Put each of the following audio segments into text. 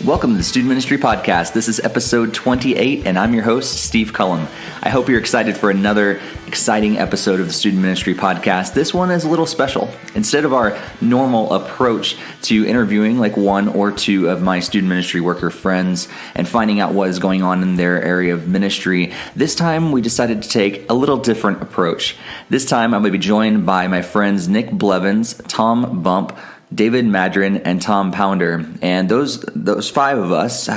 Welcome to the Student Ministry Podcast. This is episode 28, and I'm your host, Steve Cullum. I hope you're excited for another exciting episode of the Student Ministry Podcast. This one is a little special. Instead of our normal approach to interviewing like one or two of my student ministry worker friends and finding out what is going on in their area of ministry, this time we decided to take a little different approach. This time I'm going to be joined by my friends Nick Blevins, Tom Bump, David Madrin, and Tom Pounder. And those five of us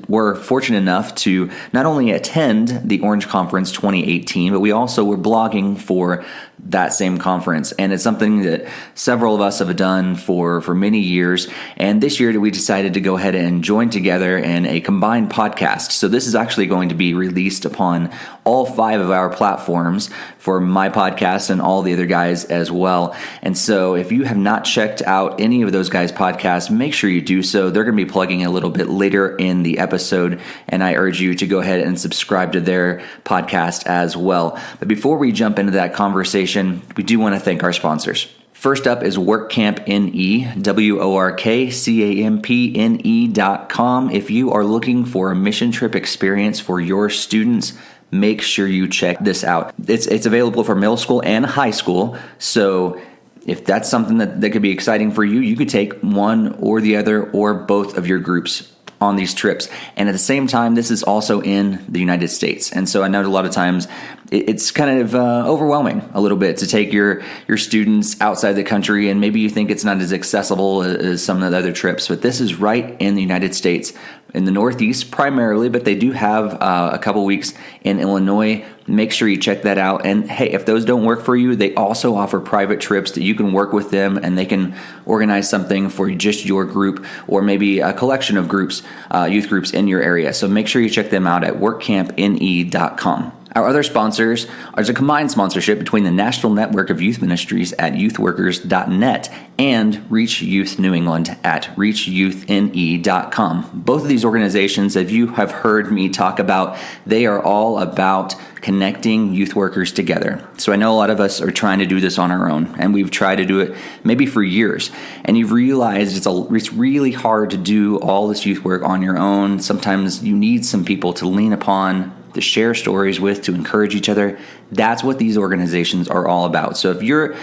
were fortunate enough to not only attend the Orange Conference 2018, but we also were blogging for that same conference. And it's something that several of us have done for many years. And this year we decided to go ahead and join together in a combined podcast. So this is actually going to be released upon all five of our platforms for my podcast and all the other guys as well. And so if you have not checked out any of those guys' podcasts, make sure you do so. They're going to be plugging a little bit later in the episode, and I urge you to go ahead and subscribe to their podcast as well. But before we jump into that conversation, we do want to thank our sponsors. First up is WorkCamp NE, WorkCampne.com. If you are looking for a mission trip experience for your students, make sure you check this out. It's available for middle school and high school, so if that's something that could be exciting for you, you could take one or the other or both of your groups on these trips. And at the same time, this is also in the United States. And so I know a lot of times it's kind of overwhelming a little bit to take your students outside the country, and maybe you think it's not as accessible as some of the other trips, but this is right in the United States, in the Northeast primarily, but they do have a couple weeks in Illinois. Make sure you check that out. And hey, if those don't work for you, they also offer private trips that you can work with them, and they can organize something for just your group or maybe a collection of groups, youth groups in your area. So make sure you check them out at WorkCampNE.com. Our other sponsors are a combined sponsorship between the National Network of Youth Ministries at youthworkers.net and Reach Youth New England at reachyouthne.com. Both of these organizations, as you have heard me talk about, they are all about connecting youth workers together. So I know a lot of us are trying to do this on our own, and we've tried to do it maybe for years, and you've realized it's really hard to do all this youth work on your own. Sometimes you need some people to lean upon, to share stories with, to encourage each other. That's what these organizations are all about. So if you're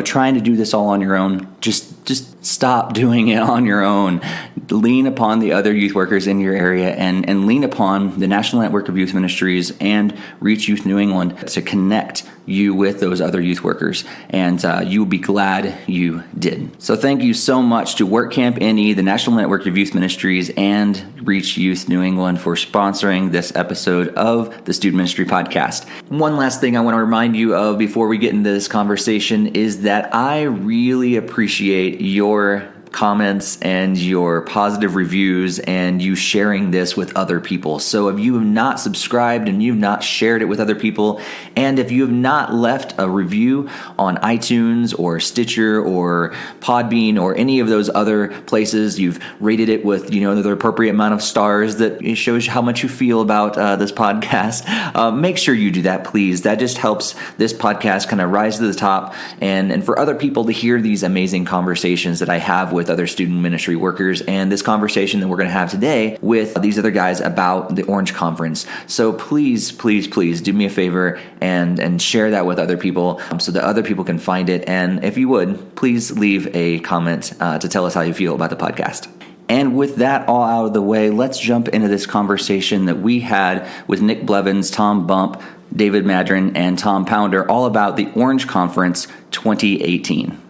trying to do this all on your own, just stop doing it on your own. Lean upon the other youth workers in your area, and lean upon the National Network of Youth Ministries and Reach Youth New England to connect you with those other youth workers, and you will be glad you did. So thank you so much to WorkCamp NE, the National Network of Youth Ministries, and Reach Youth New England for sponsoring this episode of the Student Ministry Podcast. One last thing I want to remind you of before we get into this conversation is that I really appreciate your comments and your positive reviews and you sharing this with other people. So if you have not subscribed and you've not shared it with other people, and if you have not left a review on iTunes or Stitcher or Podbean or any of those other places, you've rated it with the appropriate amount of stars that it shows how much you feel about this podcast, make sure you do that, please. That just helps this podcast kind of rise to the top, and for other people to hear these amazing conversations that I have with other student ministry workers, and this conversation that we're going to have today with these other guys about the Orange Conference. So please, please, please do me a favor and share that with other people so that other people can find it. And if you would, please leave a comment to tell us how you feel about the podcast. And with that all out of the way, let's jump into this conversation that we had with Nick Blevins, Tom Bump, David Madrin, and Tom Pounder, all about the Orange Conference 2018.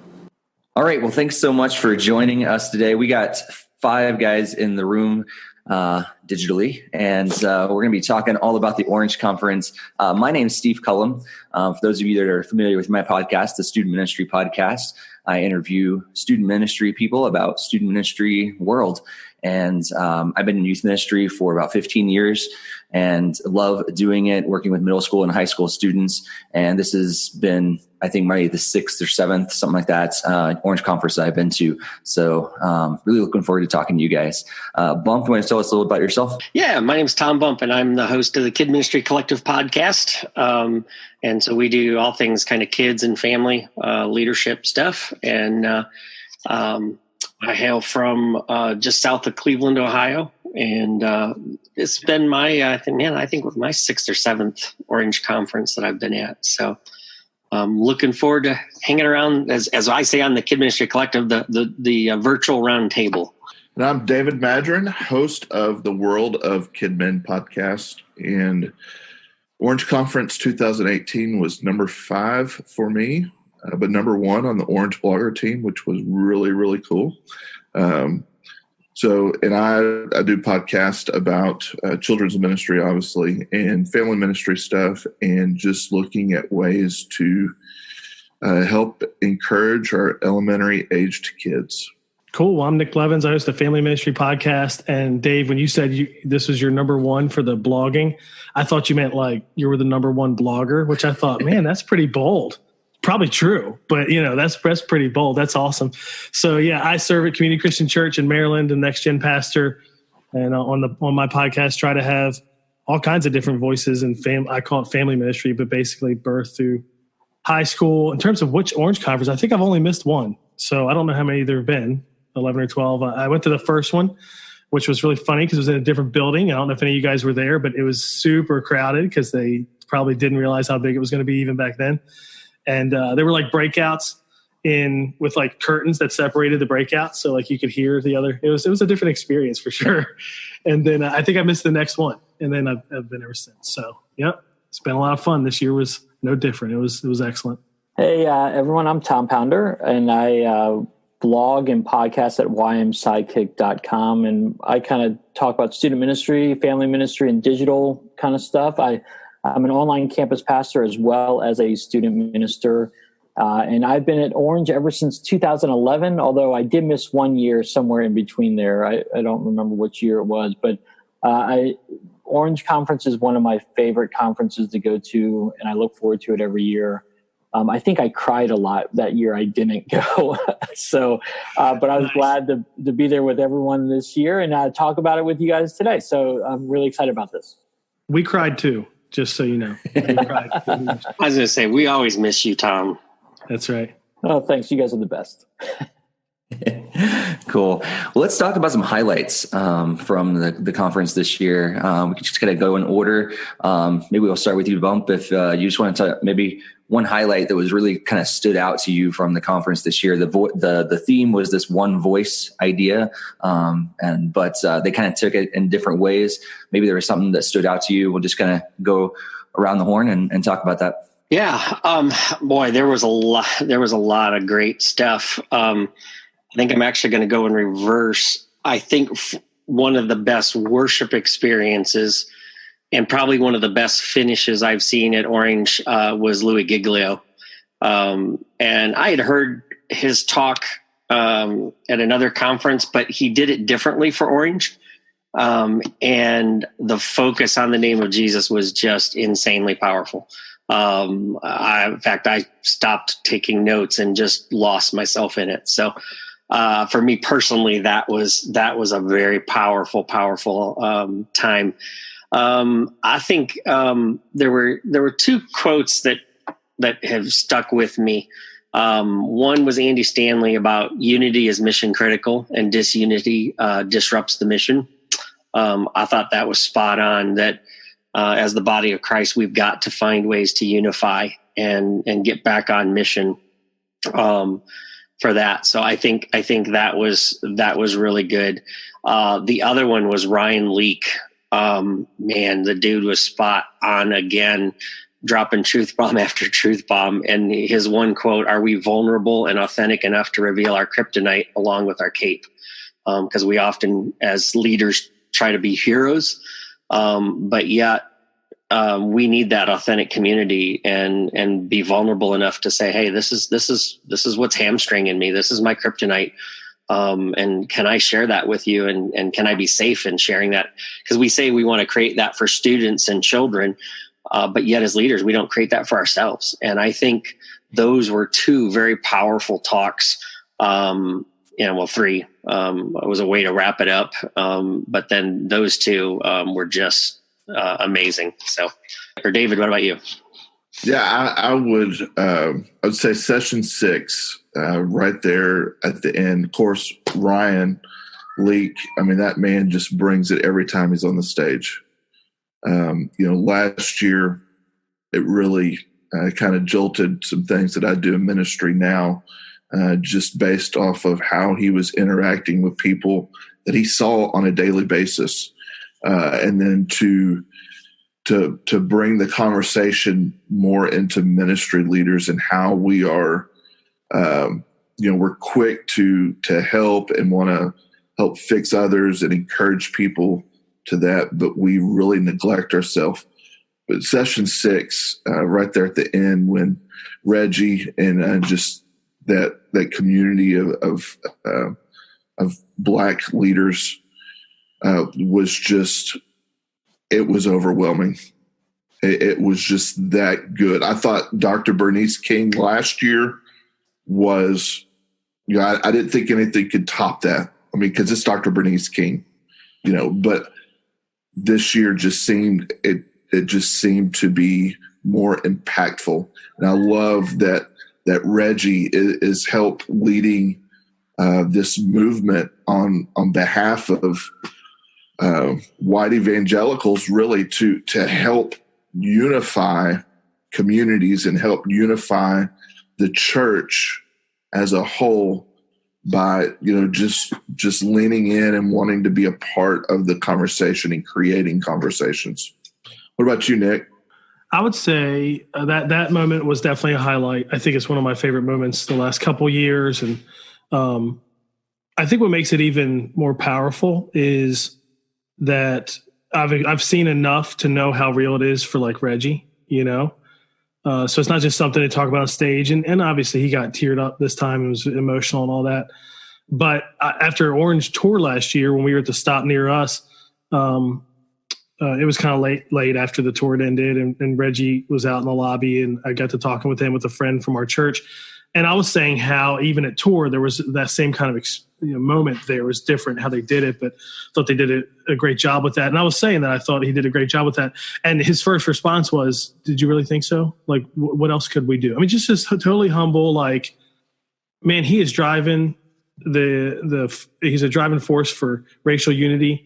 All right. Well, thanks so much for joining us today. We got five guys in the room digitally, and we're going to be talking all about the Orange Conference. My name is Steve Cullum. For those of you that are familiar with my podcast, the Student Ministry Podcast, I interview student ministry people about student ministry world. And I've been in youth ministry for about 15 years and love doing it, working with middle school and high school students. And this has been, I think, maybe the sixth or seventh, something like that, Orange Conference that I've been to. So really looking forward to talking to you guys. Bump, you want to tell us a little about yourself? Yeah, my name's Tom Bump, and I'm the host of the Kid Ministry Collective podcast. And so we do all things kind of kids and family leadership stuff. And I hail from just south of Cleveland, Ohio, and it's been my I think with my sixth or seventh Orange Conference that I've been at. So I'm looking forward to hanging around, as I say on the Kid Ministry Collective, the virtual round table. And I'm David Madron, host of the World of Kid Men podcast. And Orange Conference 2018 was number 5 for me, but number 1 on the Orange Blogger team, which was really, really cool. And I do podcast about children's ministry, obviously, and family ministry stuff, and just looking at ways to help encourage our elementary aged kids. Cool. Well, I'm Nick Blevins. I host the Family Ministry podcast. And Dave, when you said this was your number 1 for the blogging, I thought you meant like you were the number 1 blogger, which I thought, man, that's pretty bold. Probably true, but that's pretty bold. That's awesome. So yeah, I serve at Community Christian Church in Maryland, and Next Gen pastor, and on my podcast try to have all kinds of different voices and I call it family ministry, but basically birth through high school. In terms of which Orange Conference, I think I've only missed one, so I don't know how many there have been. 11 or 12. I went to the first one, which was really funny because it was in a different building. I don't know if any of you guys were there, but it was super crowded because they probably didn't realize how big it was going to be even back then. And there were like breakouts with like curtains that separated the breakouts, so like you could hear the other. It was a different experience for sure. And then I think I missed the next one, and then I've been ever since. So yep, it's been a lot of fun. This year was no different. It was excellent. Hey everyone, I'm Tom Pounder, and I blog and podcast at ymsidekick.com, and I kind of talk about student ministry, family ministry, and digital kind of stuff. I'm an online campus pastor as well as a student minister, and I've been at Orange ever since 2011, although I did miss 1 year somewhere in between there. I don't remember which year it was, but Orange Conference is one of my favorite conferences to go to, and I look forward to it every year. I think I cried a lot that year I didn't go. But I was glad to be there with everyone this year and talk about it with you guys today. So I'm really excited about this. We cried too, just so you know. We cried. I was going to say, we always miss you, Tom. That's right. Oh, thanks. You guys are the best. Cool. Well, let's talk about some highlights from the conference this year. We can just kind of go in order. Maybe we'll start with you, Bump, if you just want to maybe one highlight that was really kind of stood out to you from the conference this year. The theme was this one voice idea, but they kind of took it in different ways. Maybe there was something that stood out to you. We'll just kind of go around the horn and talk about that. Yeah. Boy, there was a lot of great stuff. I think I'm actually going to go in reverse. I think one of the best worship experiences and probably one of the best finishes I've seen at Orange was Louis Giglio. And I had heard his talk at another conference, but he did it differently for Orange. And the focus on the name of Jesus was just insanely powerful. In fact, I stopped taking notes and just lost myself in it. So for me personally, that was a very powerful time. I think there were 2 quotes that have stuck with me. One was Andy Stanley about unity is mission critical and disunity disrupts the mission. I thought that was spot on, that as the body of Christ, we've got to find ways to unify and get back on mission for that. So I think that was really good. The other one was Ryan Leake. Man, the dude was spot on again, dropping truth bomb after truth bomb. And his one quote, "Are we vulnerable and authentic enough to reveal our kryptonite along with our cape?" Because we often, as leaders, try to be heroes, but yet we need that authentic community and be vulnerable enough to say, "Hey, this is what's hamstringing me. This is my kryptonite." And can I share that with you? And can I be safe in sharing that? Because we say we want to create that for students and children, but yet as leaders, we don't create that for ourselves. And I think those were 2 very powerful talks. 3 was a way to wrap it up. But then those 2 were just amazing. So, or David, what about you? Yeah, I would say session 6, right there at the end. Of course, Ryan Leak, I mean, that man just brings it every time he's on the stage. Last year it really kind of jolted some things that I do in ministry now, just based off of how he was interacting with people that he saw on a daily basis. And then to bring the conversation more into ministry leaders and how we are, we're quick to help and want to help fix others and encourage people to that, but we really neglect ourselves. But session 6, right there at the end, when Reggie and just that community of Black leaders was just, it was overwhelming. It was just that good. I thought Dr. Bernice King last year was, I didn't think anything could top that. I mean, because it's Dr. Bernice King, but this year just seemed, it just seemed to be more impactful. And I love that Reggie is help leading this movement on behalf of white evangelicals, really to help unify communities and help unify the church as a whole by, just leaning in and wanting to be a part of the conversation and creating conversations. What about you, Nick? I would say that moment was definitely a highlight. I think it's one of my favorite moments the last couple years. And I think what makes it even more powerful is that I've seen enough to know how real it is for like Reggie, so it's not just something to talk about on stage. And obviously he got teared up this time and was emotional and all that. But after Orange tour last year, when we were at the stop near us, it was kind of late after the tour had ended, and Reggie was out in the lobby, and I got to talking with him with a friend from our church. And I was saying how even at tour, there was that same kind of moment there. Was different how they did it, but thought they did a great job with that. And I was saying that I thought he did a great job with that. And his first response was, "Did you really think so? Like, what else could we do?" I mean, just totally humble. Like, man, he is driving he's a driving force for racial unity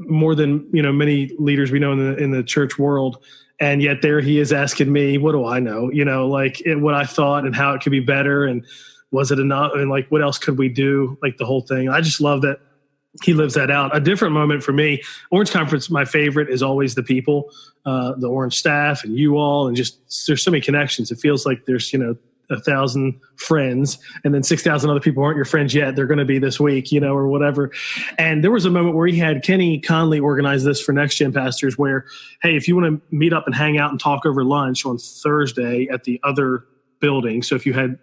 more than many leaders we know in the church world. And yet there he is asking me, what do I know? What I thought and how it could be better. And was it enough? And like, what else could we do? Like the whole thing. I just love that he lives that out. A different moment for me, Orange Conference, my favorite is always the people, the Orange staff and you all, and just, there's so many connections. It feels like there's, 1,000 friends and then 6,000 other people aren't your friends yet. They're going to be this week, or whatever. And there was a moment where he had Kenny Conley organize this for Next Gen pastors where, hey, if you want to meet up and hang out and talk over lunch on Thursday at the other building. So if you had,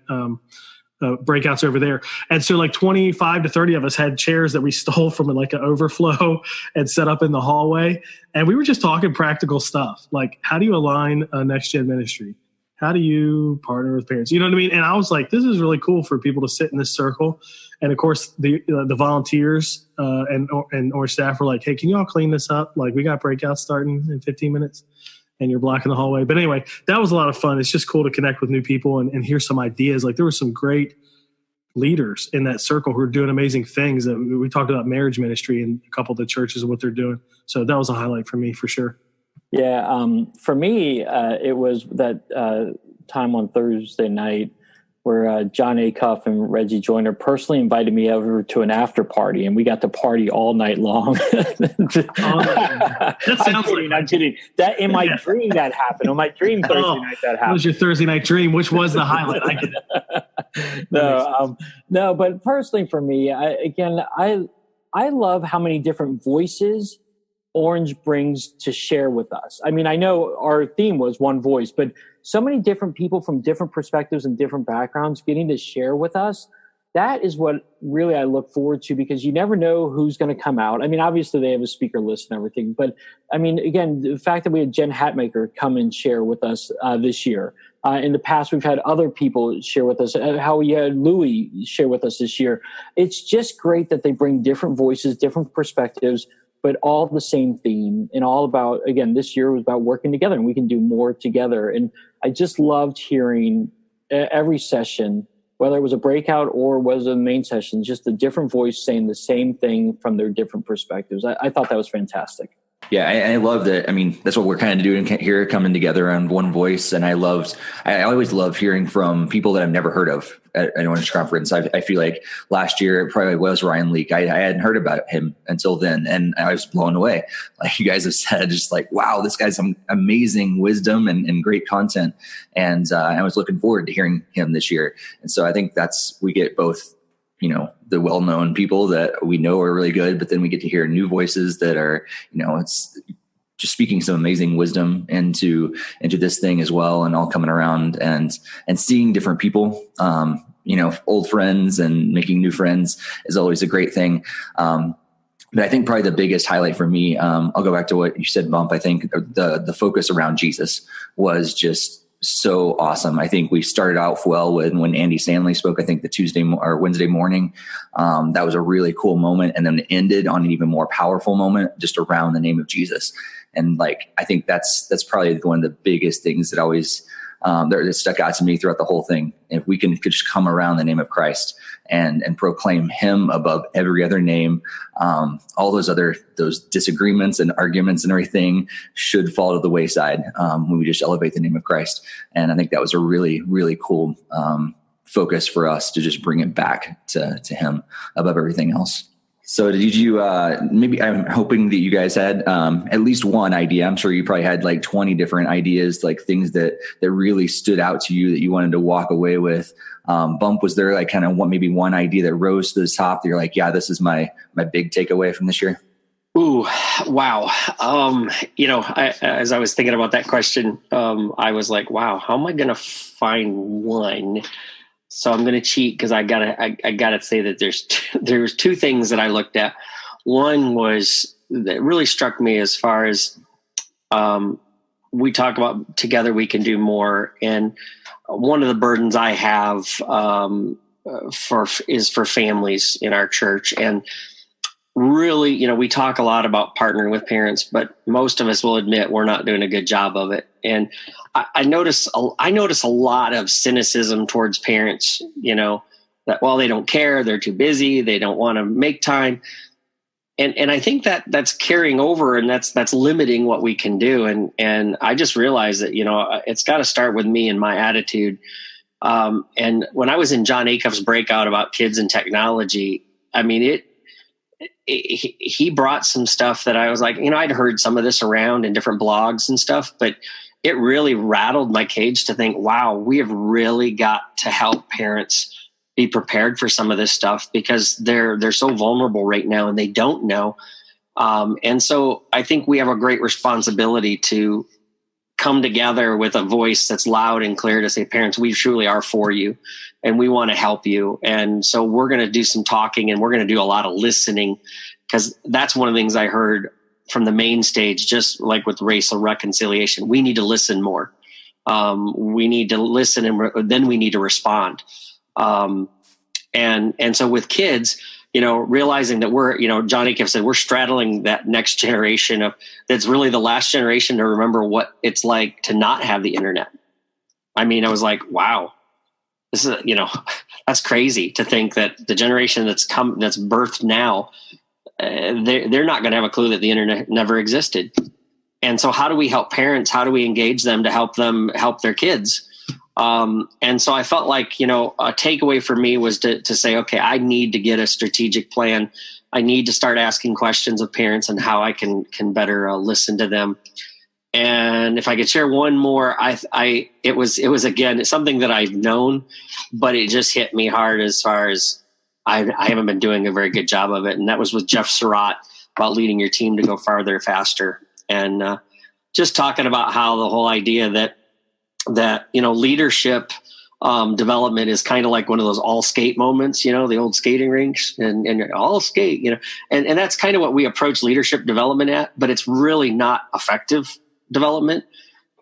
breakouts over there. And so like 25 to 30 of us had chairs that we stole from like an overflow and set up in the hallway. And we were just talking practical stuff. Like, how do you align a Next Gen ministry? How do you partner with parents? You know what I mean? And I was like, this is really cool for people to sit in this circle. And of course, the volunteers and Orange staff were like, hey, can you all clean this up? Like, we got breakouts starting in 15 minutes and you're blocking the hallway. But anyway, that was a lot of fun. It's just cool to connect with new people and hear some ideas. Like, there were some great leaders in that circle who are doing amazing things. We talked about marriage ministry and a couple of the churches and what they're doing. So that was a highlight for me for sure. Yeah, for me, it was that time on Thursday night where John Acuff and Reggie Joyner personally invited me over to an after party, and we got to party all night long. I'm kidding. That in my dream that happened. On my dream Thursday night that happened. What was your Thursday night dream? Which was the highlight? I get it. No. But personally, for me, I love how many different voices Orange brings to share with us. I mean, I know our theme was one voice, but so many different people from different perspectives and different backgrounds getting to share with us. That is what really I look forward to, because you never know who's going to come out. I mean, obviously they have a speaker list and everything, but I mean, again, the fact that we had Jen Hatmaker come and share with us this year. In the past, we've had other people share with us, how we had Louis share with us this year. It's just great that they bring different voices, different perspectives, but all the same theme, and all about, again, this year was about working together, and we can do more together. And I just loved hearing every session, whether it was a breakout or was a main session, just a different voice saying the same thing from their different perspectives. I thought that was fantastic. Yeah, I love that. I mean, that's what we're kind of doing here, coming together on one voice. And I always love hearing from people that I've never heard of at an Orange Conference. I feel like last year it probably was Ryan Leak. I hadn't heard about him until then, and I was blown away. Like you guys have said, just like, wow, this guy's some amazing wisdom and great content. And I was looking forward to hearing him this year. And so I think we get both, the well-known people that we know are really good, but then we get to hear new voices that are, it's just speaking some amazing wisdom into this thing as well, and all coming around and seeing different people, old friends and making new friends is always a great thing. But I think probably the biggest highlight for me, I'll go back to what you said, Bump. I think the focus around Jesus was just so awesome. I think we started out well when Andy Stanley spoke, I think the Tuesday or Wednesday morning. That was a really cool moment. And then it ended on an even more powerful moment just around the name of Jesus. And I think that's probably one of the biggest things that always, that stuck out to me throughout the whole thing. If we could just come around the name of Christ and proclaim him above every other name, all those disagreements and arguments and everything should fall to the wayside when we just elevate the name of Christ. And I think that was a really, really cool focus for us to just bring it back to him above everything else. So did you, maybe I'm hoping that you guys had at least one idea. I'm sure you probably had 20 different ideas, things that really stood out to you that you wanted to walk away with. Bump, was there maybe one idea that rose to the top that you're like, yeah, this is my big takeaway from this year? Ooh, wow. As I was thinking about that question, I was like, wow, how am I going to find one? So I'm going to cheat because I gotta say that there's two things that I looked at. One was that really struck me as far as we talk about together we can do more, and one of the burdens I have is for families in our church. And really, we talk a lot about partnering with parents, but most of us will admit we're not doing a good job of it. And I notice a lot of cynicism towards parents, that, well, they don't care, they're too busy, they don't want to make time. And I think that's carrying over, and that's limiting what we can do. And I just realized that, it's got to start with me and my attitude. And when I was in John Acuff's breakout about kids and technology, I mean, he brought some stuff that I was like, I'd heard some of this around in different blogs and stuff, but it really rattled my cage to think, wow, we have really got to help parents be prepared for some of this stuff because they're so vulnerable right now and they don't know. And so I think we have a great responsibility to come together with a voice that's loud and clear to say, parents, we truly are for you and we want to help you. And so we're going to do some talking and we're going to do a lot of listening, because that's one of the things I heard from the main stage, just like with racial reconciliation. We need to listen more. We need to listen and then we need to respond. And so with kids, realizing that we're, John Acuff said, we're straddling that next generation that's really the last generation to remember what it's like to not have the internet. I mean, I was like, wow, this is, that's crazy to think that the generation that's birthed now, they're not going to have a clue that the internet never existed. And so how do we help parents? How do we engage them to help them help their kids? And so I felt like, a takeaway for me was to say, okay, I need to get a strategic plan. I need to start asking questions of parents and how I can better listen to them. And if I could share one more, it was again, something that I've known, but it just hit me hard as far as I haven't been doing a very good job of it. And that was with Jeff Surratt about leading your team to go farther, faster. And just talking about how the whole idea that leadership development is kind of like one of those all skate moments, the old skating rinks and all skate, and that's kind of what we approach leadership development at, but it's really not effective development.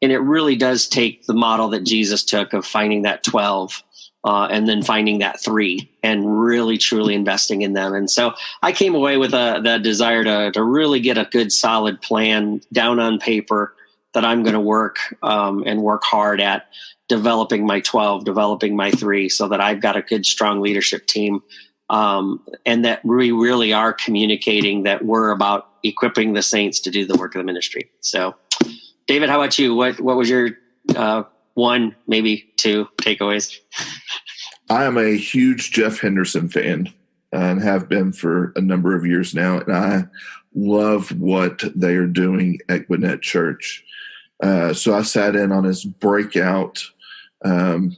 And it really does take the model that Jesus took of finding that 12 and then finding that 3 and really truly investing in them. And so I came away with the desire to really get a good solid plan down on paper that I'm going to work and work hard at developing my 12, developing my 3, so that I've got a good, strong leadership team. And that we really are communicating that we're about equipping the saints to do the work of the ministry. So, David, how about you? What was your 1, maybe 2 takeaways? I am a huge Jeff Henderson fan and have been for a number of years now, and I love what they are doing at Gwinnett Church. So I sat in on his breakout on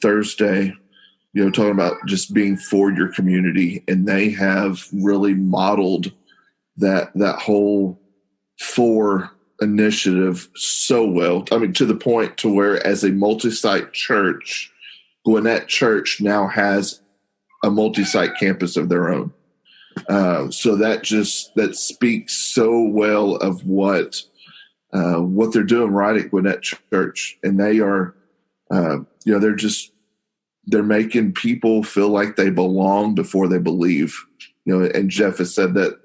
Thursday, talking about just being for your community, and they have really modeled that whole 4 initiative so well. I mean, to the point to where, as a multi-site church, Gwinnett Church now has a multi-site campus of their own. So that speaks so well of what they're doing right at Gwinnett Church, and they are, they're making people feel like they belong before they believe. And Jeff has said that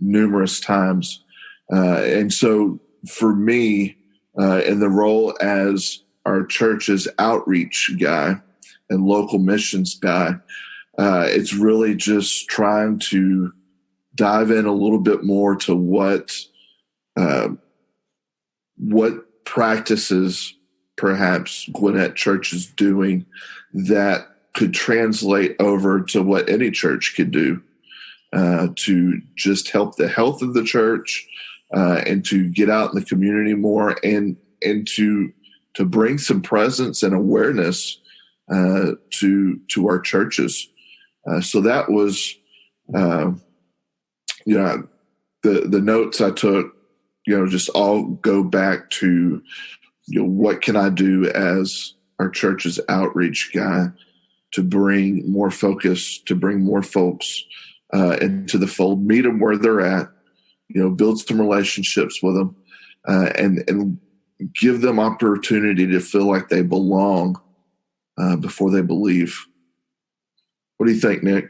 numerous times. And so for me, in the role as our church's outreach guy and local missions guy, it's really just trying to dive in a little bit more to what practices perhaps Gwinnett Church is doing that could translate over to what any church could do to just help the health of the church and to get out in the community more and to bring some presence and awareness to our churches. So that was, the notes I took, just all go back to, what can I do as our church's outreach guy to bring more focus, to bring more folks into the fold, meet them where they're at, build some relationships with them, and give them opportunity to feel like they belong before they believe. What do you think, Nick?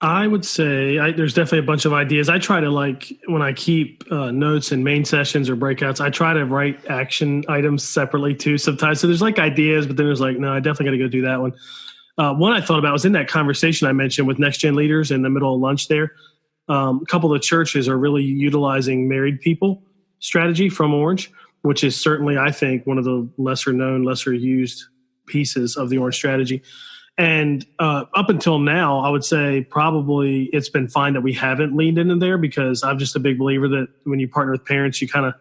I would say there's definitely a bunch of ideas. I try to, when I keep notes in main sessions or breakouts, I try to write action items separately too sometimes. So there's ideas, but then there's no, I definitely got to go do that one. One I thought about was in that conversation I mentioned with Next Gen Leaders in the middle of lunch there. A couple of the churches are really utilizing married people strategy from Orange, which is certainly, I think, one of the lesser known, lesser used pieces of the Orange strategy. And up until now, I would say probably it's been fine that we haven't leaned into there, because I'm just a big believer that when you partner with parents, you got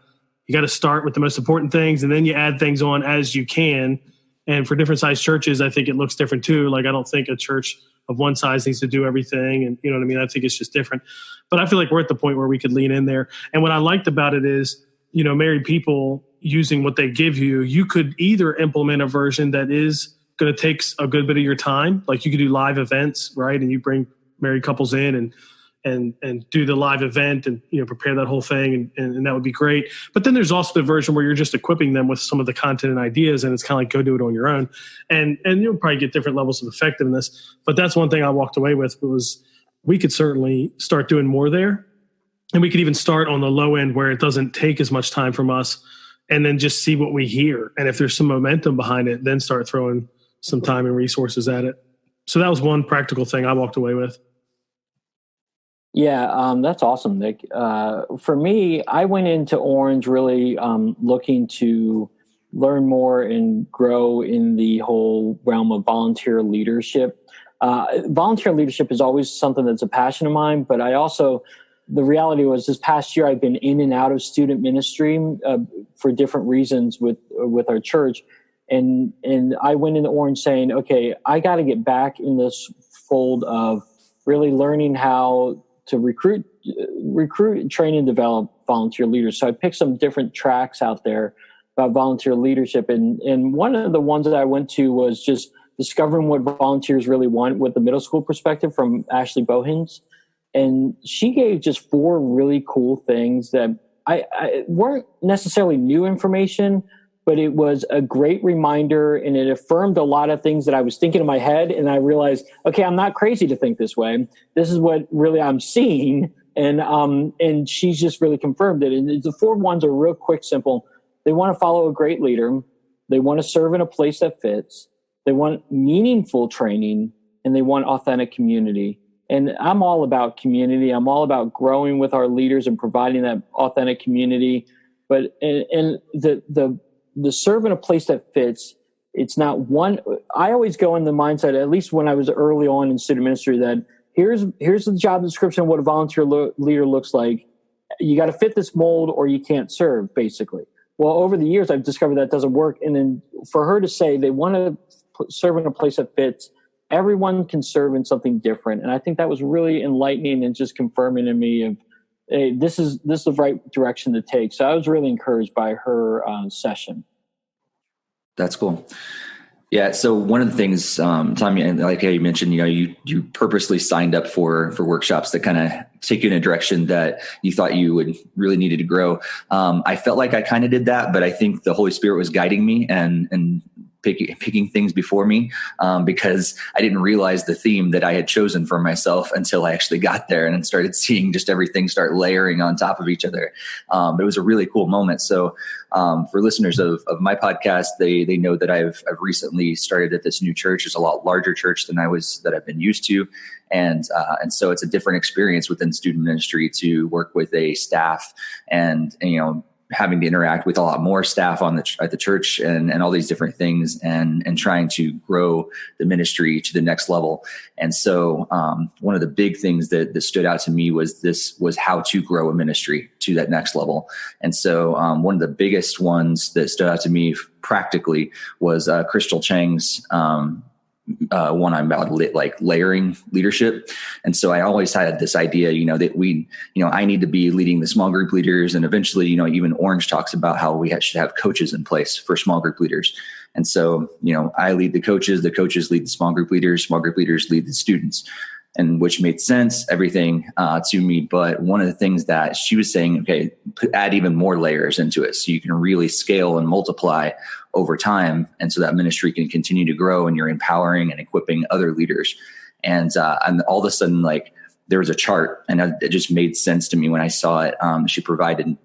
to start with the most important things, and then you add things on as you can. And for different size churches, I think it looks different too. I don't think a church of one size needs to do everything. And you know what I mean? I think it's just different. But I feel like we're at the point where we could lean in there. And what I liked about it is, married people using what they give you, you could either implement a version that is going to take a good bit of your time. You could do live events, right? And you bring married couples in and do the live event and, prepare that whole thing. And that would be great. But then there's also the version where you're just equipping them with some of the content and ideas, and it's kind of go do it on your own. And you'll probably get different levels of effectiveness. But that's one thing I walked away with, was we could certainly start doing more there. And we could even start on the low end where it doesn't take as much time from us, and then just see what we hear. And if there's some momentum behind it, then start throwing some time and resources at it. So that was one practical thing I walked away with. Yeah, that's awesome, Nick. For me, I went into Orange really looking to learn more and grow in the whole realm of volunteer leadership. Volunteer leadership is always something that's a passion of mine, but the reality was this past year I've been in and out of student ministry for different reasons with our church. And I went into Orange saying, okay, I got to get back in this fold of really learning how to recruit, train, and develop volunteer leaders. So I picked some different tracks out there about volunteer leadership. And one of the ones that I went to was just discovering what volunteers really want with the middle school perspective from Ashley Bohens. And she gave just 4 really cool things that I weren't necessarily new information, but it was a great reminder, and it affirmed a lot of things that I was thinking in my head. And I realized, okay, I'm not crazy to think this way. This is what really I'm seeing. And she's just really confirmed it. And the 4 ones are real quick, simple. They want to follow a great leader. They want to serve in a place that fits. They want meaningful training, and they want authentic community. And I'm all about community. I'm all about growing with our leaders and providing that authentic community. But and the serve in a place that fits, it's not one. I always go in the mindset, at least when I was early on in student ministry, that here's the job description of what a volunteer leader looks like. You got to fit this mold or you can't serve, basically. Well, over the years, I've discovered that doesn't work. And then for her to say they want to serve in a place that fits, everyone can serve in something different. And I think that was really enlightening and just confirming to me of, hey, this is the right direction to take. So I was really encouraged by her session. That's cool. Yeah. So one of the things, Tommy, like how you mentioned, you purposely signed up for workshops that kind of take you in a direction that you thought you would really needed to grow. I felt like I kind of did that, but I think the Holy Spirit was guiding me and picking things before me, because I didn't realize the theme that I had chosen for myself until I actually got there and started seeing just everything start layering on top of each other. It was a really cool moment. So for listeners of my podcast, they know that I've recently started at this new church. It's a lot larger church than I've been used to. And so it's a different experience within student ministry to work with a staff and having to interact with a lot more staff at the church and all these different things and trying to grow the ministry to the next level. And so one of the big things that stood out to me was how to grow a ministry to that next level. And so one of the biggest ones that stood out to me practically was Crystal Chang's one I'm about like layering leadership. And so I always had this idea, that I need to be leading the small group leaders. And eventually, even Orange talks about how we should have coaches in place for small group leaders. And so, I lead the coaches lead the small group leaders lead the students, and which made sense, everything to me. But one of the things that she was saying, okay, add even more layers into it so you can really scale and multiply over time. And so that ministry can continue to grow and you're empowering and equipping other leaders. And all of a sudden, like there was a chart and it just made sense to me when I saw it. She provided,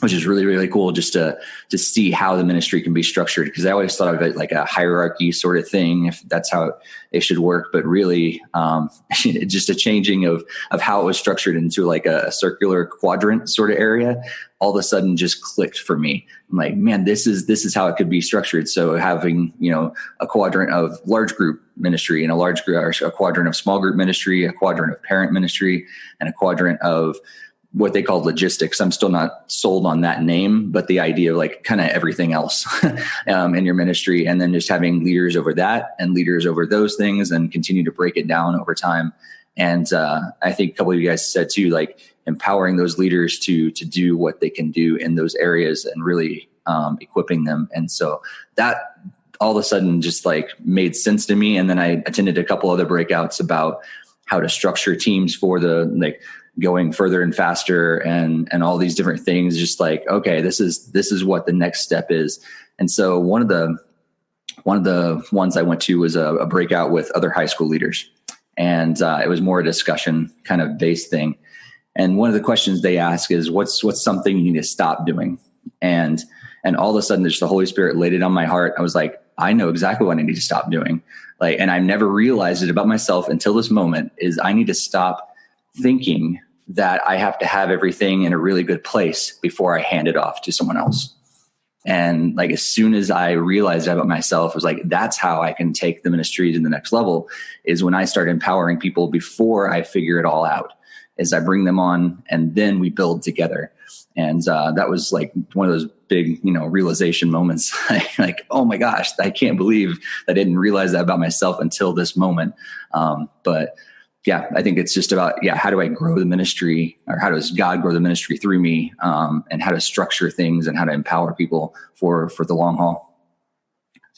which is really, really cool just to see how the ministry can be structured. Because I always thought of it like a hierarchy sort of thing, if that's how it should work. But really, just a changing of how it was structured into like a circular quadrant sort of area, all of a sudden just clicked for me. I'm like, man, this is how it could be structured. So having, a quadrant of large group ministry and a quadrant of small group ministry, a quadrant of parent ministry, and a quadrant of what they call logistics. I'm still not sold on that name, but the idea of like kind of everything else in your ministry, and then just having leaders over that and leaders over those things and continue to break it down over time. And I think a couple of you guys said too, like empowering those leaders to do what they can do in those areas and really equipping them. And so that all of a sudden just like made sense to me. And then I attended a couple other breakouts about how to structure teams for the like going further and faster and all these different things. Just like, okay, this is what the next step is. And so one of the ones I went to was a breakout with other high school leaders. And it was more a discussion kind of based thing. And one of the questions they ask is, what's something you need to stop doing? And all of a sudden, just the Holy Spirit laid it on my heart. I was like, I know exactly what I need to stop doing. Like, and I never realized it about myself until this moment, is I need to stop thinking that I have to have everything in a really good place before I hand it off to someone else. And like, as soon as I realized that about myself, I was like, that's how I can take the ministry to the next level, is when I start empowering people before I figure it all out, is I bring them on and then we build together. And that was like one of those big, realization moments. Like, oh my gosh, I can't believe I didn't realize that about myself until this moment. But yeah, I think it's just about, how do I grow the ministry, or how does God grow the ministry through me, and how to structure things and how to empower people for the long haul.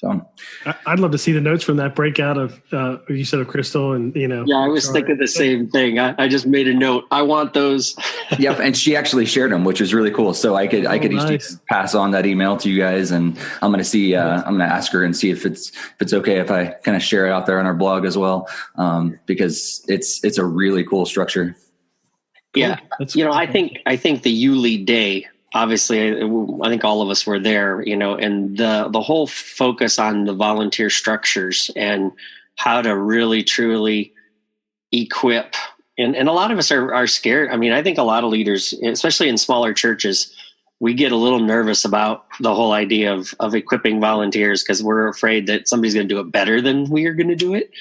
So I'd love to see the notes from that breakout of you said of Crystal and Yeah, I was thinking the same thing. I just made a note. I want those. Yep, and she actually shared them, which was really cool. So I could nice. each pass on that email to you guys, and I'm going to see. I'm going to ask her and see if it's okay if I kind of share it out there on our blog as well, because it's a really cool structure. Yeah, I think the You Lead Day. Obviously, I think all of us were there, and the whole focus on the volunteer structures and how to really, truly equip. And a lot of us are scared. I mean, I think a lot of leaders, especially in smaller churches, we get a little nervous about the whole idea of equipping volunteers because we're afraid that somebody's going to do it better than we are going to do it.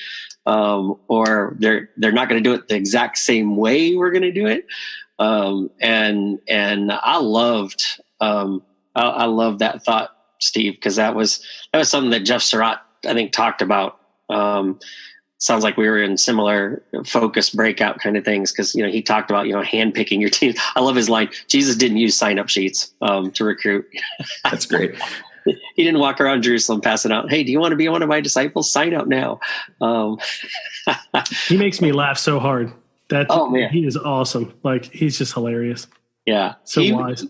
Or they're not going to do it the exact same way we're going to do it. And I loved that thought, Steve, because that was something that Jeff Surratt, I think, talked about. Sounds like we were in similar focus breakout kind of things. Cause he talked about, handpicking your team. I love his line. Jesus didn't use sign-up sheets, to recruit. That's great. He didn't walk around Jerusalem passing out, "Hey, do you want to be one of my disciples? Sign up now." He makes me laugh so hard. Man, he is awesome. Like, he's just hilarious. Yeah. So wise.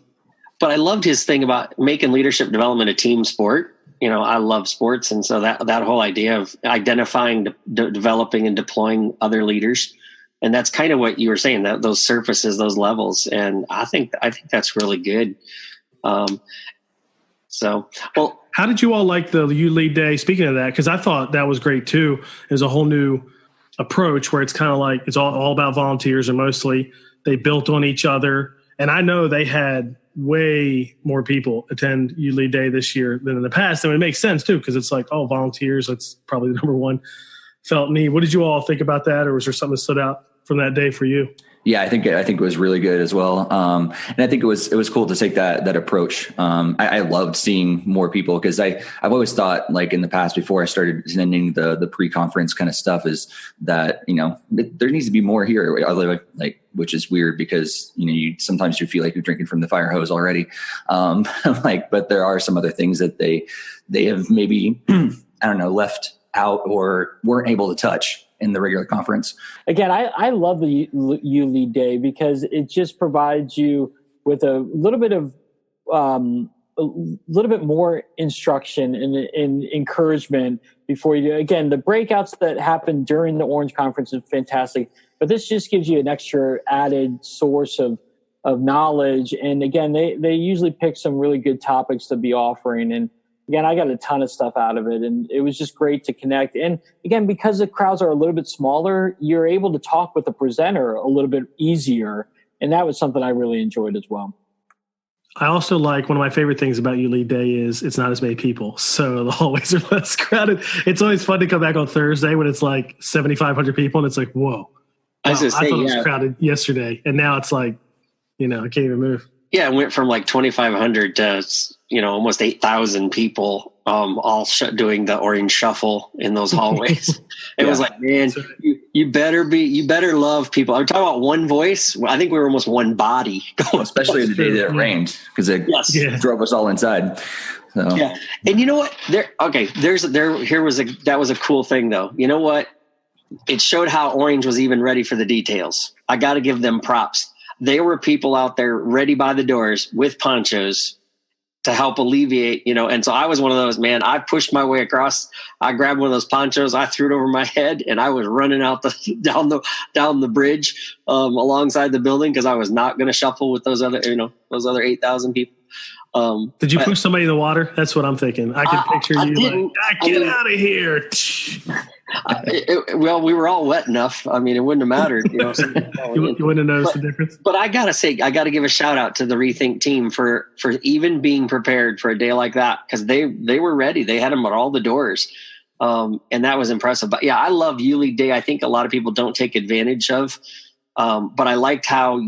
But I loved his thing about making leadership development a team sport. I love sports. And so that whole idea of identifying, developing and deploying other leaders. And that's kind of what you were saying, that those surfaces, those levels. And I think that's really good. How did you all like the You Lead Day? Speaking of that, because I thought that was great too. There's a whole new approach where it's kind of like it's all about volunteers, and mostly they built on each other. And I know they had way more people attend You Lead Day this year than in the past. And it makes sense too, because it's like, volunteers, that's probably the number one felt need. What did you all think about that? Or was there something that stood out from that day for you? Yeah, I think it was really good as well, and I think it was cool to take that approach. I loved seeing more people because I've always thought, like in the past before I started attending the pre-conference kind of stuff, is that there needs to be more here, like, which is weird because you sometimes feel like you're drinking from the fire hose already, but there are some other things that they have maybe I don't know, left out or weren't able to touch in the regular conference. Again, I love the You Lead Day because it just provides you with a little bit of a little bit more instruction and encouragement before you do. Again, the breakouts that happen during the Orange Conference is fantastic, but this just gives you an extra added source of knowledge. And again, they usually pick some really good topics to be offering. And again, I got a ton of stuff out of it, and it was just great to connect. And again, because the crowds are a little bit smaller, you're able to talk with the presenter a little bit easier. And that was something I really enjoyed as well. I also like, one of my favorite things about You Lead Day is it's not as many people. So the hallways are less crowded. It's always fun to come back on Thursday when it's like 7,500 people. And it's like, whoa. I thought it was crowded yesterday. And now it's like, I can't even move. Yeah, it went from like 2,500 to almost 8,000 people, all doing the orange shuffle in those hallways. It was like, man, you better love people. I'm talking about one voice. I think we were almost one body, especially the day that it rained, because it drove us all inside. So. Yeah, and you know what? That was a cool thing though. You know what? It showed how Orange was even ready for the details. I got to give them props. There were people out there ready by the doors with ponchos to help alleviate, and so I was one of those, man, I pushed my way across. I grabbed one of those ponchos, I threw it over my head, and I was running out down the bridge alongside the building because I was not going to shuffle with those other 8,000 people. Did you push somebody in the water? That's what I'm thinking. I can picture you get out of here. Well, we were all wet enough. I mean, it wouldn't have mattered. You wouldn't have noticed the difference. But I gotta give a shout out to the Rethink team for even being prepared for a day like that, because they were ready. They had them at all the doors, and that was impressive. But yeah, I love You Lead Day. I think a lot of people don't take advantage of, but I liked how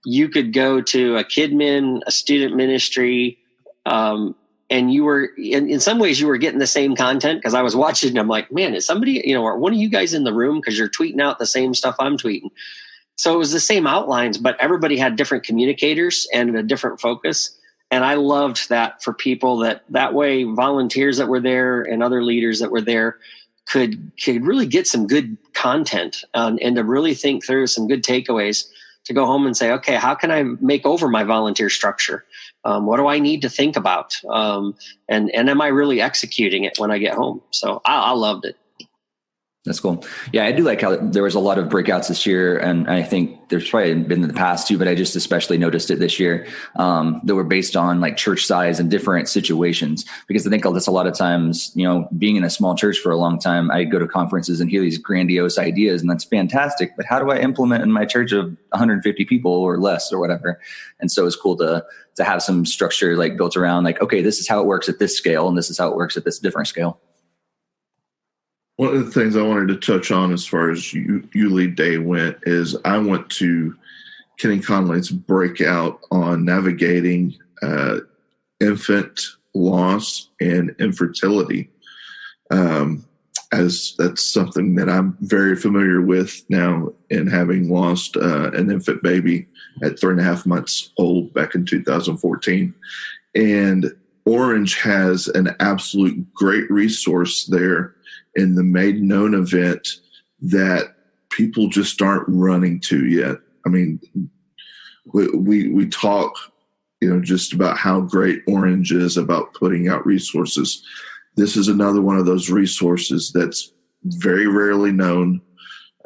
you could go to a KidMin, a student ministry, and you were in some ways you were getting the same content, because I was watching and I'm like, man, is somebody, or one of you guys in the room, because you're tweeting out the same stuff I'm tweeting. So it was the same outlines, but everybody had different communicators and a different focus. And I loved that for people that way volunteers that were there and other leaders that were there could really get some good content and to really think through some good takeaways to go home and say, okay, how can I make over my volunteer structure? What do I need to think about? And am I really executing it when I get home? So I loved it. That's cool. Yeah, I do like how there was a lot of breakouts this year, and I think there's probably been in the past too, but I just especially noticed it this year that were based on like church size and different situations. Because I think that's a lot of times, you know, being in a small church for a long time, I go to conferences and hear these grandiose ideas, and that's fantastic. But how do I implement in my church of 150 people or less or whatever? And so it's cool to have some structure like built around like, okay, this is how it works at this scale, and this is how it works at this different scale. One of the things I wanted to touch on as far as you lead day went is I went to Kenny Conley's breakout on navigating infant loss and infertility, as that's something that I'm very familiar with now in having lost an infant baby at 3.5 months old back in 2014. And Orange has an absolute great resource there in the Made Known event that people just aren't running to yet. I mean, we talk, you know, just about how great Orange is about putting out resources. This is another one of those resources that's very rarely known,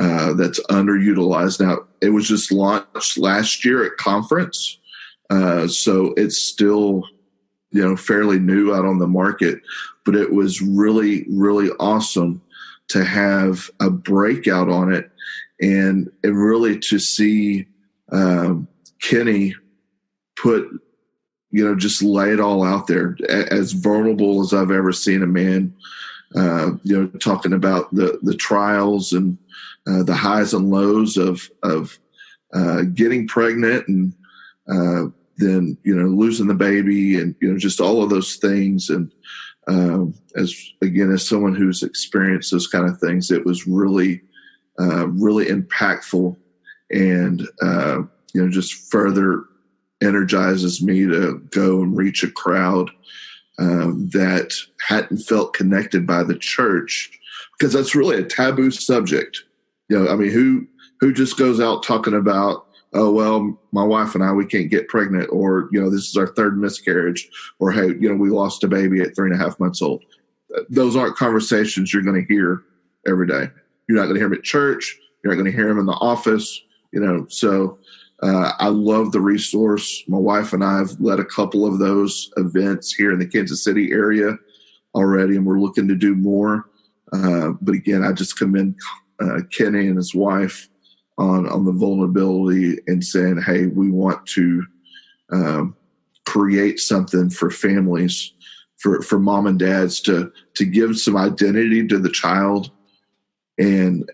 that's underutilized. Now, it was just launched last year at conference, so it's still, you know, fairly new out on the market, but it was really, really awesome to have a breakout on it and really to see Kenny put, you know, just lay it all out there as vulnerable as I've ever seen a man, you know, talking about the trials and the highs and lows of getting pregnant and then, you know, losing the baby and, you know, just all of those things. And as someone who's experienced those kind of things, it was really, really impactful and, you know, just further energizes me to go and reach a crowd that hadn't felt connected by the church, because that's really a taboo subject. You know, I mean, who just goes out talking about, oh, well, my wife and I, we can't get pregnant, or, you know, this is our third miscarriage, or, hey, you know, we lost a baby at 3.5 months old. Those aren't conversations you're going to hear every day. You're not going to hear them at church. You're not going to hear them in the office, you know. So I love the resource. My wife and I have led a couple of those events here in the Kansas City area already, and we're looking to do more. But again, I just commend Kenny and his wife on the vulnerability and saying, hey, we want to create something for families, for mom and dads to give some identity to the child and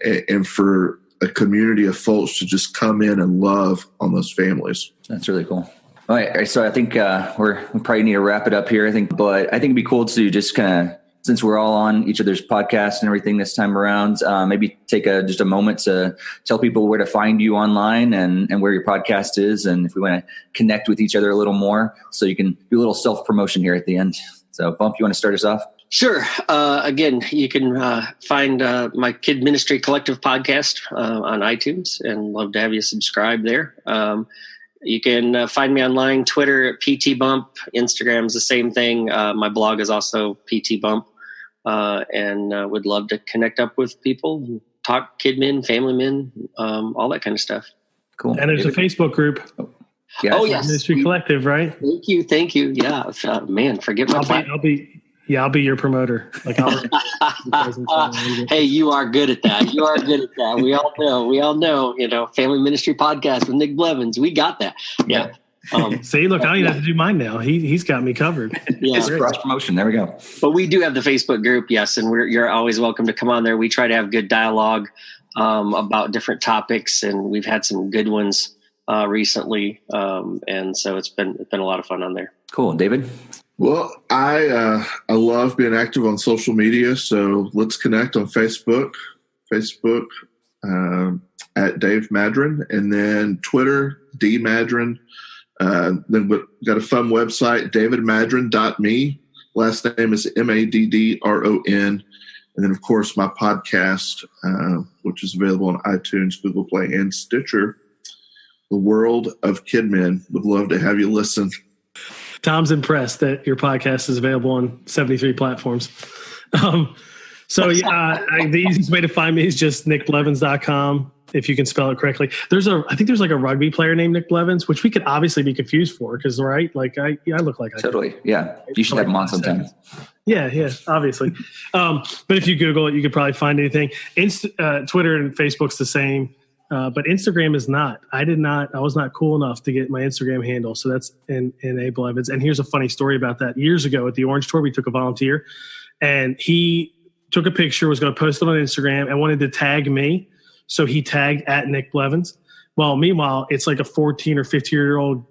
for a community of folks to just come in and love on those families. That's really cool. All right. So I think we probably need to wrap it up here, but I think it'd be cool to just kind of, since we're all on each other's podcasts and everything this time around, maybe take just a moment to tell people where to find you online and where your podcast is. And if we want to connect with each other a little more, so you can do a little self-promotion here at the end. So Bump, you want to start us off? Sure. Again, you can find my Kid Ministry Collective podcast on iTunes, and love to have you subscribe there. You can find me online, Twitter at PT Bump, Instagram's the same thing. My blog is also PT Bump, and would love to connect up with people, talk kid men, family men, all that kind of stuff. Cool. And there's a Facebook group. Yeah. Oh, yes. Ministry Collective, right? Thank you. Yeah. Man, forget my I'll be your promoter. Like, hey, you are good at that. We all know, you know, Family Ministry Podcast with Nick Blevins. We got that. Yeah. See, look, I don't even have to do mine now. He's got me covered. Yeah. It's cross promotion. There we go. But we do have the Facebook group. Yes. And you're always welcome to come on there. We try to have good dialogue about different topics, and we've had some good ones recently. And so it's been a lot of fun on there. Cool. David? Well, I love being active on social media, so let's connect on Facebook at Dave Madron, and then Twitter, D Madron, Then we've got a fun website, davidmadron.me. Last name is Maddron. And then, of course, my podcast, which is available on iTunes, Google Play, and Stitcher, The World of Kidmin. Would love to have you listen. Tom's impressed that your podcast is available on 73 platforms. The easiest way to find me is just nickblevins.com, if you can spell it correctly. I think there's like a rugby player named Nick Blevins, which we could obviously be confused for because, right? Like I look like Totally. Yeah. You should have him on sometime. Yeah, obviously. But if you Google it, you could probably find anything. Twitter and Facebook's the same, but Instagram is not. I was not cool enough to get my Instagram handle, so that's in A. Blevins. And here's a funny story about that. Years ago at the Orange Tour, we took a volunteer, and he took a picture, was going to post it on Instagram, and wanted to tag me. So he tagged at Nick Blevins. Well, meanwhile, it's like a 14 or 15-year-old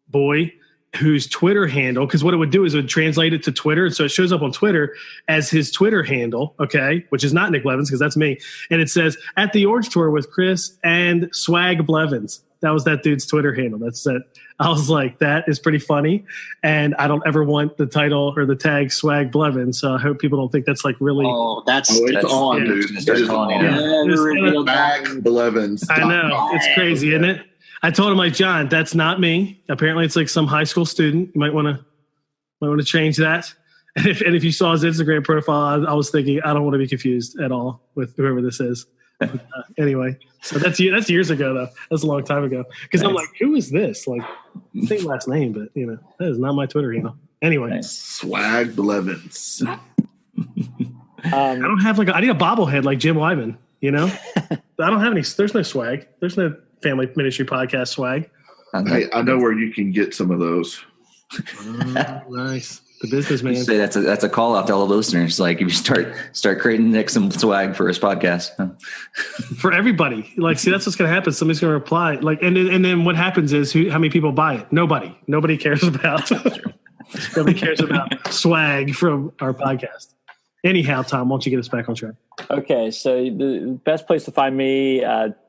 boy whose Twitter handle, because what it would do is it would translate it to Twitter. So it shows up on Twitter as his Twitter handle, okay, which is not Nick Blevins because that's me. And it says, at the Orange Tour with Chris and Swag Blevins. That was that dude's Twitter handle. That's it. I was like, that is pretty funny. And I don't ever want the title or the tag Swag Blevins. So I hope people don't think that's like really. Oh, that's on, yeah. dude. It is on. Swag Blevins. I know. It's crazy, isn't it? I told him, like, John, that's not me. Apparently it's like some high school student. You might want to change that. And if you saw his Instagram profile, I was thinking, I don't want to be confused at all with whoever this is. Anyway, so that's years ago though. That's a long time ago. Because I'm like, who is this? Like, same last name, but that is not my Twitter handle. Anyway, Swag Blevins. I don't have I need a bobblehead like Jim Wyman. I don't have any. There's no swag. There's no Family Ministry Podcast swag. Hey, I know where you can get some of those. Nice. The businessman. You say that's a call out to all the listeners. Like if you start creating Nick some swag for his podcast for everybody. Like, see, that's what's going to happen. Somebody's going to reply. Like, and then what happens is how many people buy it? Nobody cares about. Nobody cares about swag from our podcast. Anyhow, Tom, why don't you get us back on track? Okay, so the best place to find me,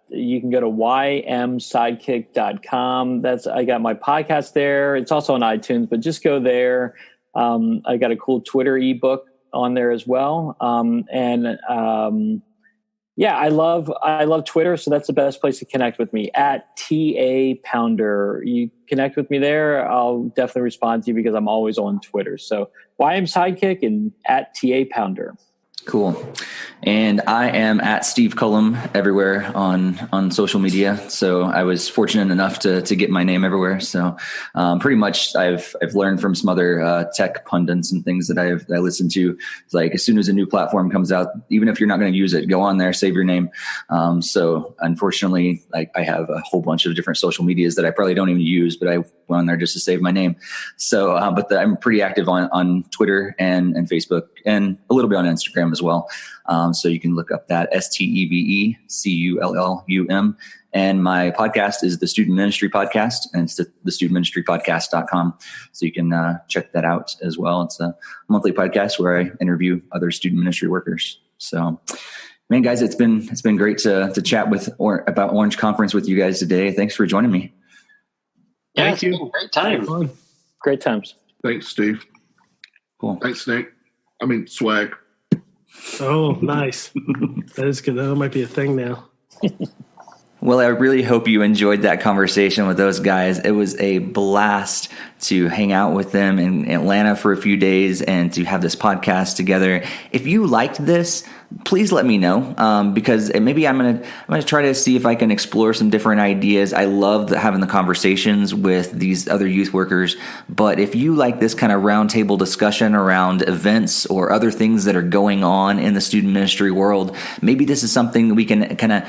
you can go to ymsidekick.com. I got my podcast there. It's also on iTunes, but just go there. I got a cool Twitter ebook on there as well. I love Twitter. So that's the best place to connect with me, at TA Pounder. You connect with me there. I'll definitely respond to you because I'm always on Twitter. So YM Sidekick and at TA Pounder. Cool. And I am at Steve Cullum everywhere on social media. So I was fortunate enough to get my name everywhere. So pretty much I've learned from some other tech pundits and things that I listen to. It's like as soon as a new platform comes out, even if you're not going to use it, go on there, save your name. So unfortunately, I have a whole bunch of different social medias that I probably don't even use, but I went on there just to save my name. So, I'm pretty active on Twitter and Facebook and a little bit on Instagram as well. So you can look up that STEVECULLUM. And my podcast is the Student Ministry Podcast, and it's the studentministrypodcast.com. So you can check that out as well. It's a monthly podcast where I interview other student ministry workers. So, man, guys, it's been great to chat about Orange Conference with you guys today. Thanks for joining me. Yeah, Thank you. Great time. Great times. Thanks, Steve. Cool. Thanks, Nick. Swag. Oh, nice. That is good. That might be a thing now. Well, I really hope you enjoyed that conversation with those guys. It was a blast to hang out with them in Atlanta for a few days and to have this podcast together. If you liked this, please let me know, because maybe I'm gonna try to see if I can explore some different ideas. I love having the conversations with these other youth workers, but if you like this kind of roundtable discussion around events or other things that are going on in the student ministry world, maybe this is something that we can kind of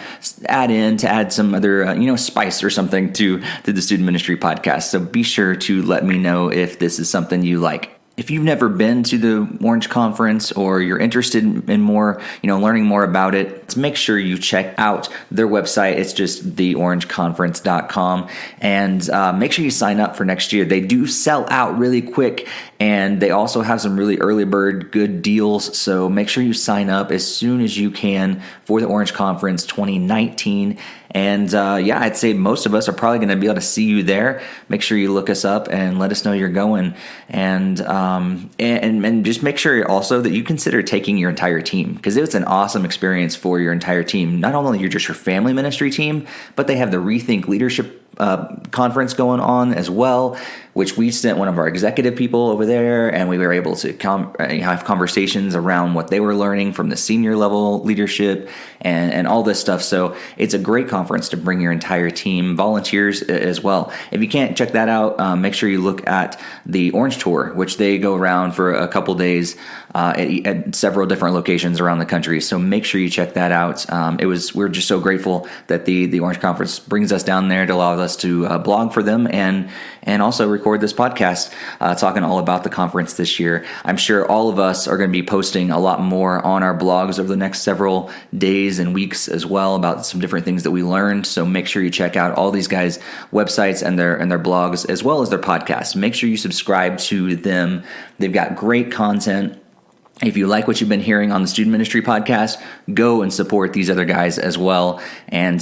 add some other spice or something to the Student Ministry Podcast. So be sure to let me know if this is something you like. If you've never been to the Orange Conference or you're interested in more, learning more about it, make sure you check out their website. It's just theorangeconference.com, and make sure you sign up for next year. They do sell out really quick, and they also have some really early bird good deals. So make sure you sign up as soon as you can for the Orange Conference 2019. And I'd say most of us are probably going to be able to see you there. Make sure you look us up and let us know you're going. And just make sure also that you consider taking your entire team, because it's an awesome experience for your entire team. Not only your family ministry team, but they have the Rethink Leadership conference going on as well, which we sent one of our executive people over there, and we were able to have conversations around what they were learning from the senior level leadership and all this stuff. So it's a great conference to bring your entire team, volunteers as well. If you can't check that out, make sure you look at the Orange Tour, which they go around for a couple days at several different locations around the country. So make sure you check that out. We're just so grateful that the Orange Conference brings us down there to allow us to blog for them and also record this podcast talking all about the conference this year. I'm sure all of us are going to be posting a lot more on our blogs over the next several days and weeks as well about some different things that we learned. So make sure you check out all these guys' websites and their blogs as well as their podcasts. Make sure you subscribe to them. They've got great content. If you like what you've been hearing on the Student Ministry Podcast, go and support these other guys as well. And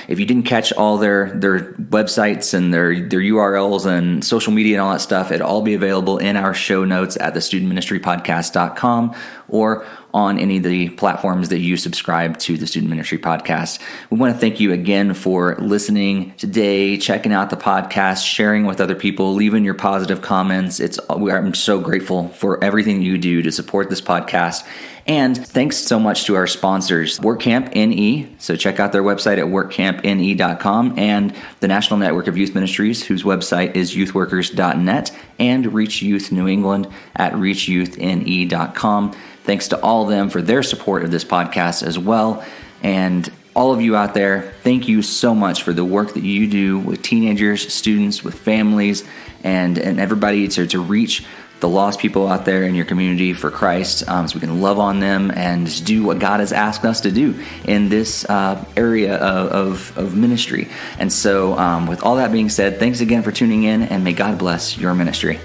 if you didn't catch all their websites and their URLs and social media and all that stuff, it'll all be available in our show notes at thestudentministrypodcast.com or on any of the platforms that you subscribe to the Student Ministry Podcast. We want to thank you again for listening today, checking out the podcast, sharing with other people, leaving your positive comments. I'm so grateful for everything you do to support this podcast. And thanks so much to our sponsors, WorkCamp NE. So check out their website at workcampne.com, and the National Network of Youth Ministries, whose website is youthworkers.net, and Reach Youth New England at reachyouthne.com. Thanks to all of them for their support of this podcast as well. And all of you out there, thank you so much for the work that you do with teenagers, students, with families, and everybody to reach the lost people out there in your community for Christ, so we can love on them and do what God has asked us to do in this area of ministry. And so with all that being said, thanks again for tuning in, and may God bless your ministry.